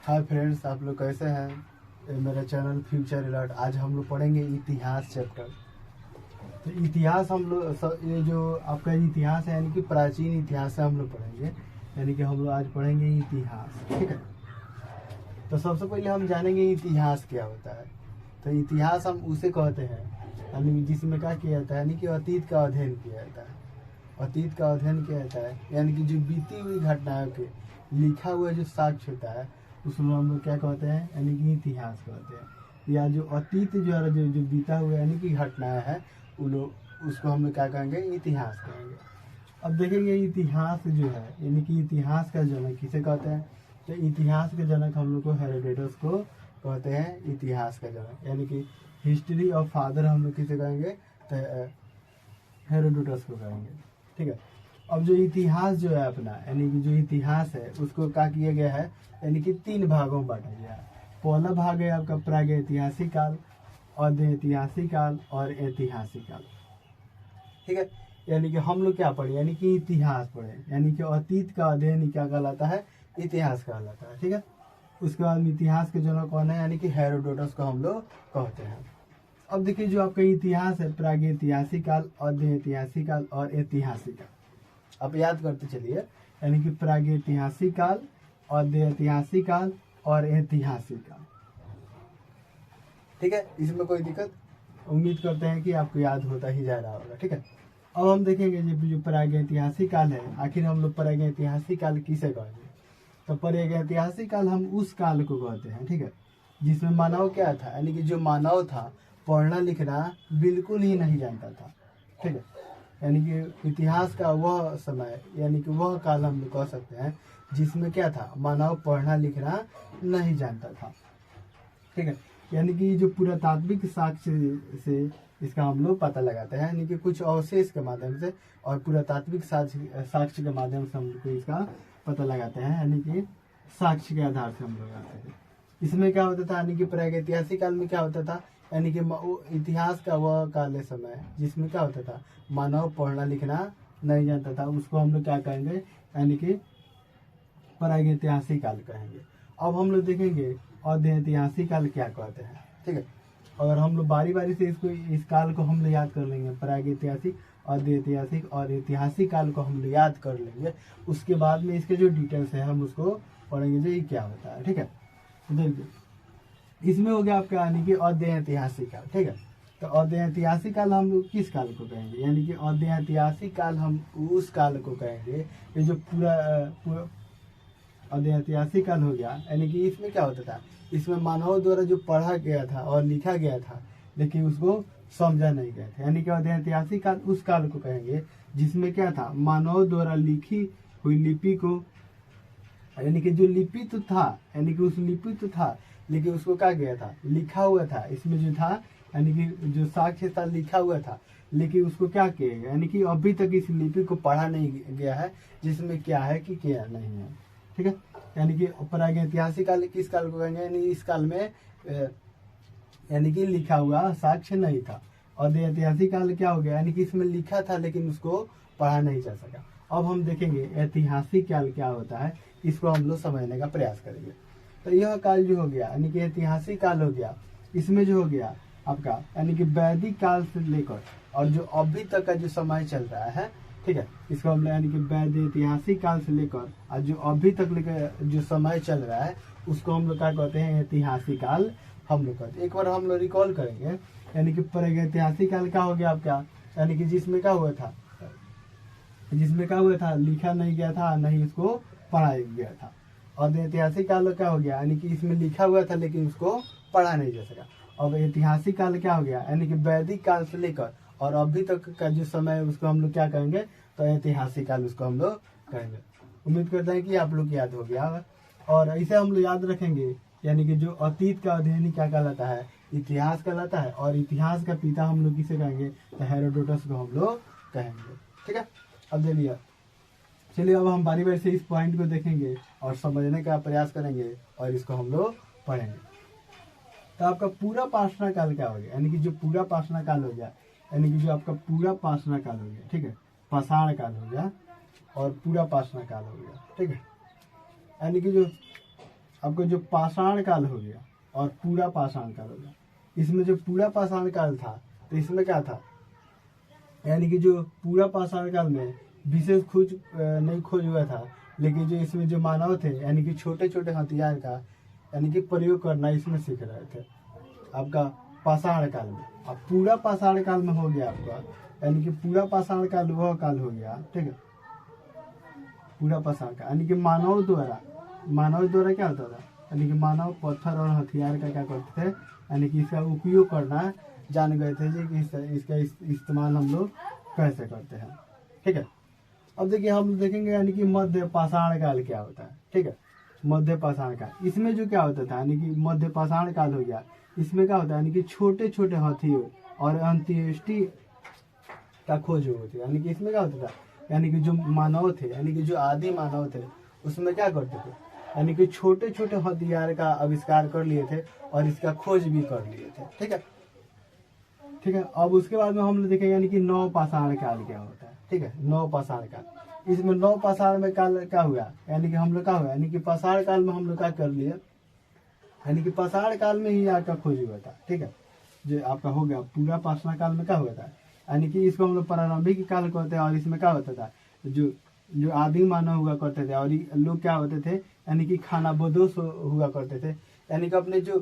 Hi friends, आप लोग कैसे हैं। ये मेरा चैनल फ्यूचर अलर्ट। आज हम लोग पढ़ेंगे इतिहास चैप्टर। तो इतिहास हम लोग ये जो आपका इतिहास है यानी कि प्राचीन इतिहास से हम लोग पढ़ेंगे। यानी कि हम लोग आज पढ़ेंगे इतिहास, ठीक है। तो सबसे पहले हम जानेंगे इतिहास क्या होता है। तो इतिहास हम उसे कहते हैं यानी जिसमें क्या किया जाता है, यानी कि अतीत का अध्ययन किया जाता है। अतीत का अध्ययन किया जाता है यानी कि जो बीती हुई घटनाओं के लिखा हुआ जो साक्ष्य होता है उसको हम लोग क्या कहते हैं, यानी कि इतिहास कहते हैं। या जो अतीत जो बीता हुआ यानी कि घटनाएं हैं उन लोग उसको हम लोग क्या कहेंगे, इतिहास कहेंगे। अब देखेंगे इतिहास जो है यानी कि इतिहास का जनक किसे कहते हैं। तो इतिहास के जनक हम लोग को हेरोडोटस को कहते हैं इतिहास का जनक, यानी कि हिस्ट्री ऑफ फादर हम लोग किसे कहेंगे, तो हेरोडोटस को कहेंगे, ठीक है। अब जो इतिहास जो है अपना यानी कि जो इतिहास है उसको क्या किया गया है, यानी कि 3 भागों में बांटा गया है। पहला भाग है आपका प्रागैतिहासिक काल, अर्धऐतिहासिक काल और ऐतिहासिक काल, ठीक है। यानी कि हम लोग क्या पढ़े, यानी कि इतिहास पढ़े, यानी कि अतीत का अध्ययन क्या कहलाता है, इतिहास कहलाता है, ठीक है। उसके बाद इतिहास के जनक कौन है, यानी कि हेरोडोटस को हम लोग कहते हैं। अब देखिए जो आपका इतिहास है प्रागैतिहासिक काल, अर्धऐतिहासिक काल और ऐतिहासिक काल। आप याद करते चलिए, यानी कि प्रागैतिहासिक काल, अर्धऐतिहासिक काल और ऐतिहासिक काल, ठीक है। इसमें कोई दिक्कत उम्मीद करते हैं कि आपको याद होता ही जा रहा होगा, ठीक है। अब हम देखेंगे जो प्रागैतिहासिक काल है, आखिर हम लोग प्रागैतिहासिक काल किसे कहेंगे। तो प्रागैतिहासिक काल हम उस काल को कहते हैं, ठीक है, जिसमें मानव क्या था, यानी कि जो मानव था पढ़ना लिखना बिल्कुल ही नहीं जानता था, ठीक है। यानी कि इतिहास का वह समय यानी कि वह काल हम लोग कह सकते हैं जिसमें क्या था, मानव पढ़ना लिखना नहीं जानता था, ठीक है। यानी कि जो पुरातात्विक साक्ष्य से इसका हम लोग पता लगाते हैं, यानी कि कुछ अवशेष के माध्यम से और पुरातात्विक साक्ष्य के माध्यम से हम लोग को इसका पता लगाते हैं, यानी कि साक्ष्य के आधार से हम लोग आते हैं। इसमें क्या होता था, यानी कि प्रागैतिहासिक काल में क्या होता था, यानी कि इतिहास का वह काल समय जिसमें क्या होता था, मानव पढ़ना लिखना नहीं जानता था, उसको हम लोग क्या कहेंगे, यानी कि प्रागैतिहासिक काल कहेंगे। अब हम लोग देखेंगे अर्धऐतिहासिक काल क्या कहते हैं, ठीक है। अगर हम लोग बारी बारी से इस काल को हम लोग याद कर लेंगे, प्रागैतिहासिक, अर्धऐतिहासिक और ऐतिहासिक काल को हम लोग याद कर लेंगे, उसके बाद में इसके जो डिटेल्स है हम उसको पढ़ेंगे जो ये क्या होता है, ठीक है। देखिए इसमें हो गया आपका यानी कि अर्धऐतिहासिक काल, ठीक है। तो अर्धऐतिहासिक काल हम लोग किस काल को कहेंगे, यानी कि अर्धऐतिहासिक काल हम उस काल को कहेंगे ये जो पूरा अर्धऐतिहासिक काल हो गया, यानी कि इसमें क्या होता था, इसमें मानव द्वारा जो पढ़ा गया था और लिखा गया था लेकिन उसको समझा नहीं गया था, यानी कि अर्धऐतिहासिक काल उस काल को कहेंगे जिसमें क्या था, मानव द्वारा लिखी हुई लिपि को, यानी कि जो लिपि तो था यानी कि उस लिपि तो था लेकिन उसको क्या गया था, लिखा हुआ था, इसमें जो था यानी कि जो साक्ष्य था लिखा हुआ था लेकिन उसको क्या किया गया, यानी कि अभी तक इस लिपि को पढ़ा नहीं गया है, जिसमें क्या है कि क्या नहीं है, ठीक है। यानी कि प्रागैतिहासिक काल किस काल को कहेंगे, यानी इस काल में यानी कि लिखा हुआ साक्ष्य नहीं था। और ऐतिहासिक काल क्या हो गया, यानी कि इसमें लिखा था लेकिन उसको पढ़ा नहीं जा सका। अब हम देखेंगे ऐतिहासिक काल क्या होता है, इसको हम लोग समझने का प्रयास करेंगे। तो यह काल जो हो गया यानी कि ऐतिहासिक काल हो गया, इसमें जो हो गया आपका यानी कि वैदिक काल से लेकर और जो अभी तक का जो समय चल रहा है, ठीक है, इसको हम लोग यानी कि वैद्य ऐतिहासिक काल से लेकर और जो अभी तक लेकर जो समय चल रहा है उसको हम लोग क्या कहते हैं, ऐतिहासिक काल हम लोग कहते हैं। एक बार हम लोग रिकॉल करेंगे, यानी कि प्रागैतिहासिक काल क्या हो गया आपका, यानी कि जिसमें क्या हुआ था लिखा नहीं गया था, नहीं उसको पढ़ाया गया था। और ऐतिहासिक काल क्या हो गया, यानी कि इसमें लिखा हुआ था लेकिन उसको पढ़ा नहीं जा सका। अब ऐतिहासिक काल क्या हो गया, यानी कि वैदिक काल से लेकर और अभी तक का जो समय है उसको हम लोग क्या कहेंगे, तो ऐतिहासिक काल उसको हम लोग कहेंगे। उम्मीद करते हैं कि आप लोग याद हो गया होगा और इसे हम लोग याद रखेंगे। यानी कि जो अतीत का अध्ययन क्या कहलाता है, इतिहास कहलाता है, और इतिहास का पिता हम लोग किसे कहेंगे, तो हेरोडोटस को हम लोग कहेंगे, ठीक है। अब देखिए चलिए अब हम बारी बारी से इस पॉइंट को देखेंगे और समझने का प्रयास करेंगे और इसको हम लोग पढ़ेंगे। तो आपका पूरा पाषाण काल क्या हो गया, यानी कि जो पूरा पाषाण काल हो गया, यानी कि जो आपका पूरा पाषाण काल हो गया, ठीक है, पाषाण काल हो गया और पूरा पाषाण काल हो गया, ठीक है। यानी कि जो आपको जो पाषाण काल हो गया और पूरा पाषाण काल हो गया। इसमें जो पूरा पाषाण काल था तो इसमें क्या था, यानी कि जो पूरा पाषाण काल में विशेष खोज नहीं खोज हुआ था, लेकिन जो इसमें जो मानव थे यानी कि छोटे छोटे हथियार का यानी कि प्रयोग करना इसमें सीख रहे थे आपका पाषाण काल में। अब पूरा पाषाण काल में हो गया आपका, यानी कि पूरा पाषाण काल वह काल हो गया, ठीक है। पूरा पाषाण काल यानी कि मानव द्वारा क्या होता था, यानी कि मानव पत्थर और हथियार का क्या करते थे, यानी कि इसका उपयोग करना जान गए थे जी कि इसका इस्तेमाल हम लोग कैसे करते हैं, ठीक है। अब देखिए हम देखेंगे यानी कि मध्य पाषाण काल क्या होता है, ठीक है। मध्य पाषाण काल, इसमें जो क्या होता था यानी कि मध्य पाषाण काल हो गया, इसमें क्या होता है यानी कि छोटे छोटे हाथियों और अंत्येष्टि का खोज होती है। यानी कि इसमें क्या होता था, यानी कि जो मानव थे यानी कि जो आदि मानव थे उसमें क्या करते थे, यानी कि छोटे छोटे हथियार का आविष्कार कर लिए थे और इसका खोज भी कर लिए थे, ठीक है। ठीक है, अब उसके बाद में हम लोग देखेंगे यानी कि नव पाषाण काल क्या होता है, ठीक है। नव पाषाण काल, इसमें नव पाषाण में काल क्या हुआ, यानी कि हम लोग क्या हुआ, यानी कि पाषाण काल में हम लोग क्या कर लिए, यानी कि पाषाण काल में ही आपका खोज हुआ था, ठीक है। जो आपका हो गया पूरा पाषाण काल में क्या हुआ था, यानी कि इसको हम लोग प्रारंभिक काल कहते हैं। और इसमें क्या होता था, जो जो आदि मानव हुआ करते थे और लोग क्या होते थे, यानी कि खाना बदोश हुआ करते थे, यानी कि अपने जो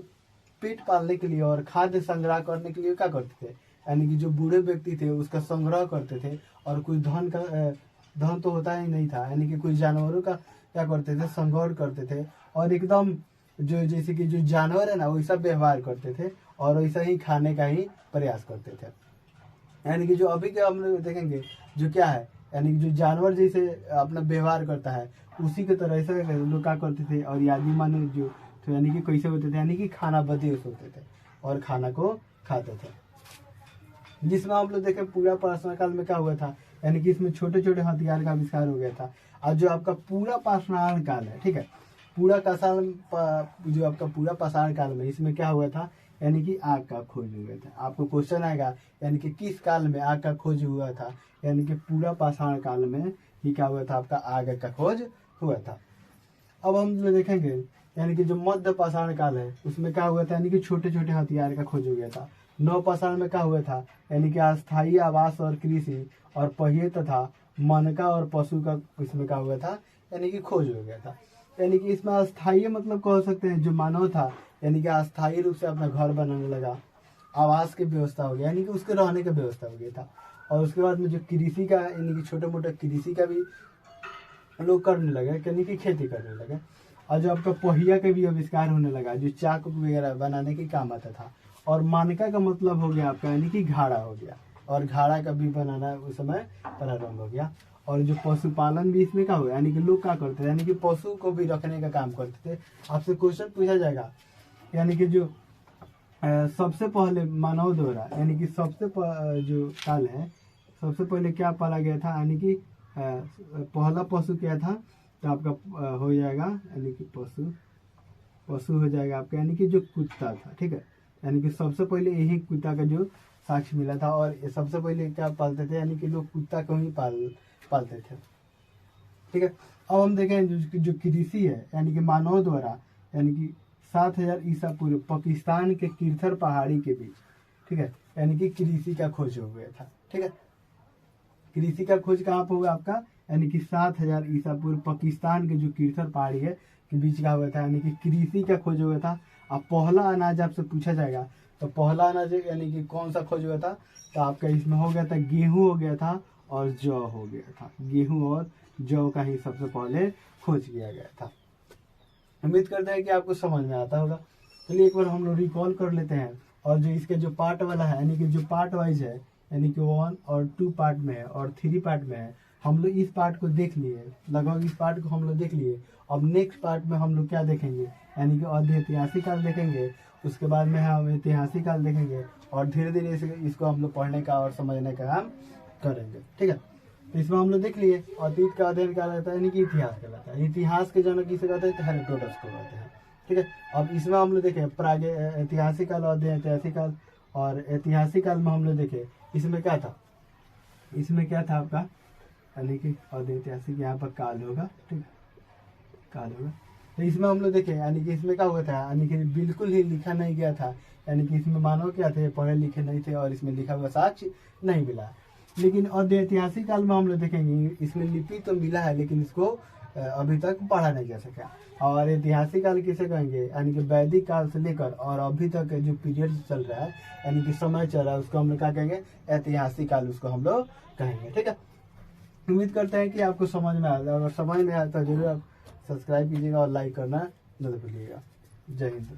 पेट पालने के लिए और खाद्य संग्रह करने के लिए क्या करते थे, यानी कि जो बूढ़े व्यक्ति थे उसका संग्रह करते थे और कुछ धन तो होता ही नहीं था, यानी कि कुछ जानवरों का क्या करते थे, संग्रह करते थे और एकदम जो जैसे कि जो जानवर है ना वैसा व्यवहार करते थे और वैसा ही खाने का ही प्रयास करते थे। यानी कि जो अभी के हम लोग देखेंगे जो क्या है, यानी कि जो जानवर जैसे अपना व्यवहार करता है उसी के तरह से लोग क्या करते थे। और आदि मानव जो तो यानी कि कैसे होते थे, यानी कि खाना बदोश होते थे और खाना को खाते थे। जिसमें हम लोग देखें पूरा पाषाण काल में क्या हुआ था, यानी कि इसमें छोटे छोटे हथियार का आविष्कार हो गया था। और जो आपका पूरा पाषाण काल है, ठीक है, पूरा जो आपका पूरा पाषाण काल में इसमें क्या हुआ था, यानी कि आग का खोज हुआ था। आपको क्वेश्चन आएगा यानी कि किस काल में आग का खोज हुआ था, यानी कि पूरा पाषाण काल में ही क्या हुआ था, आपका आग का खोज हुआ था। अब हम जो देखेंगे यानी कि जो मध्य पाषाण काल है उसमें क्या हुआ था, यानी कि छोटे छोटे हथियार का खोज हो गया था। नव पाषाण में क्या हुआ था, यानी कि अस्थायी आवास और कृषि और पहिए तथा मनका और पशु का इसमें क्या हुआ था, यानी कि खोज हो गया था। यानी कि इसमें अस्थायी मतलब कह सकते हैं जो मानव था, यानी कि अस्थायी रूप से अपना घर बनाने लगा, आवास की व्यवस्था हो गया, यानी कि उसके रहने की व्यवस्था हो गया था। और उसके बाद में जो कृषि का यानी कि छोटे मोटे कृषि का भी लोग करने लगे, यानी कि खेती करने लगे। और जो आपका पहिया का भी आविष्कार होने लगा जो चाक वगैरह बनाने के काम आता था। और मानका का मतलब हो गया आपका यानी कि घाड़ा हो गया, और घाड़ा का भी बनाना उस समय प्रारंभ हो गया। और जो पशुपालन भी इसमें क्या हुआ, यानी कि लोग क्या करते थे, यानी कि पशु को भी रखने का काम करते थे। आपसे क्वेश्चन पूछा जाएगा, यानी कि जो सबसे पहले मानव द्वारा यानी कि जो काल है सबसे पहले क्या पाला गया था, यानी कि पहला पशु क्या था, तो आपका हो जाएगा यानी कि पशु हो जाएगा आपका, यानी कि जो कुत्ता था, ठीक है। यानी कि सबसे पहले यही कुत्ता का जो साक्ष्य मिला था। और सबसे पहले क्या पालते थे, यानी कि लोग कुत्ता को ही पालते थे, ठीक है। अब हम देखें जो कृषि है यानी कि मानव द्वारा यानी कि 7000 ईसा पूर्व पाकिस्तान के किरथर पहाड़ी के बीच, ठीक है, यानी कि कृषि का खोज हो गया था, ठीक है। कृषि का खोज कहाँ पर हुआ आपका, यानी कि 7000 ईसा पूर्व पाकिस्तान के जो किरथर पहाड़ी है के बीच का हुआ था, यानी कि कृषि का खोज हुआ था। अब पहला अनाज आपसे पूछा जाएगा तो पहला अनाज यानी कि कौन सा खोज हुआ था, तो आपका इसमें हो गया था गेहूं हो गया था और जौ हो गया था। गेहूं और जौ का ही सबसे पहले खोज किया गया था। उम्मीद करते हैं कि आपको समझ में आता होगा। चलिए एक बार हम लोग रिकॉल कर लेते हैं। और जो इसके जो पार्ट वाला है यानी कि जो पार्ट वाइज है, यानी कि 1 और 2 पार्ट में है और 3 पार्ट में है, हम लोग इस पार्ट को देख लिए, लगभग इस पार्ट को हम लोग देख लिए। अब नेक्स्ट पार्ट में हम लोग क्या देखेंगे, यानी कि ऐतिहासिक काल देखेंगे, उसके बाद में हम ऐतिहासिक काल देखेंगे और धीरे धीरे इसको हम लोग पढ़ने का और समझने का काम करेंगे, ठीक है। तो इसमें हम लोग देख लिए अतीत का अध्ययन क्या रहता है, यानी कि इतिहास कहलाता है। इतिहास के जनक किसे कहते हैं, हेरोडोटस को कहते हैं, ठीक है। अब इसमें हम लोग देखें ऐतिहासिक काल और ऐतिहासिक काल। और ऐतिहासिक काल में हम लोग देखे इसमें क्या था, आपका यानी कि ऐतिहासिक यहाँ पर काल होगा, ठीक है, काल होगा। तो इसमें हम लोग देखें यानी कि इसमें क्या हुआ था, यानी कि बिल्कुल ही लिखा नहीं गया था, यानी कि इसमें मानव क्या थे, पढ़े लिखे नहीं थे और इसमें लिखा हुआ साक्ष्य नहीं मिला। लेकिन और ऐतिहासिक काल में हम लोग देखेंगे इसमें लिपि तो मिला है लेकिन इसको अभी तक पढ़ा नहीं जा सका। और ऐतिहासिक काल किसे कहेंगे, यानी कि वैदिक काल से लेकर और अभी तक जो पीरियड चल रहा है यानी कि समय चल रहा है उसको हम लोग क्या कहेंगे, ऐतिहासिक काल उसको हम लोग कहेंगे। ठीक है, उम्मीद करते हैं कि आपको समझ में आया। अगर समझ में आया तो जरूर आप सब्सक्राइब कीजिएगा और लाइक करना न भूलिएगा। जय हिंद।